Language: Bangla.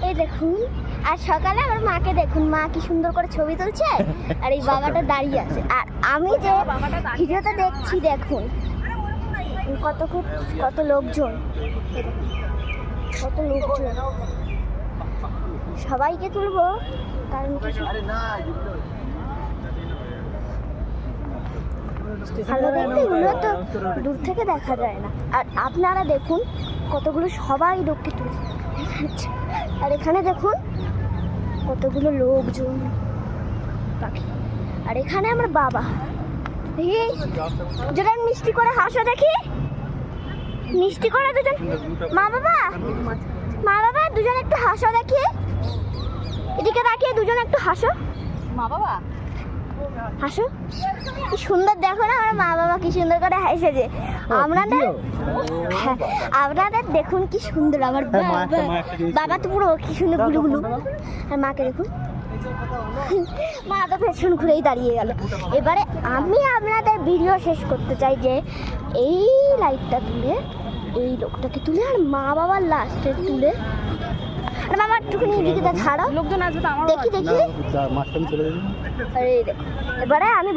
এই দেখুন, আর সকালে আমার মাকে দেখুন, মা কি সুন্দর করে ছবি তুলছে, আর এই বাবাটা দাঁড়িয়ে আছে। আর আমি যে ভিডিওতে দেখছি দেখুন কত লোকজন, কত লোকজন, সবাইকে তুলবো কারণ ভালো দেখতে এগুলো তো দূর থেকে দেখা যায় না। আর আপনারা দেখুন কতগুলো সবাই লোককে তুলছে, আর এখানে দেখুন কতগুলো লোকজন পাখি। আর এখানে আমার বাবা, এই দুজন মিষ্টি করে হাসো দেখি, মিষ্টি করে দুজন, মা বাবা দুজন একটু হাসো দেখি, এদিকে তাকিয়ে দুজন একটু হাসো, মা বাবা হাসো, কি সুন্দর দেখো না আমার মা বাবা কি সুন্দর করে হাসেছে। আপনাদের দেখুন কি সুন্দর আমার বাবা তো পুরো কি সুন্দর গুলুগুলু, আর মাকে দেখুন মা তো পেছন ঘুরেই দাঁড়িয়ে গেল। এবারে আমি আপনাদের ভিডিও শেষ করতে চাই যে এই লাইটটা তুলে, এই লোকটাকে তুলে, আর মা বাবার লাস্টে তুলে, আর বাবা একটুখানি এদিকে ছাড়াও, লোকজন আসবে তো আমার দেখি। আরে দেখো এবারে আমি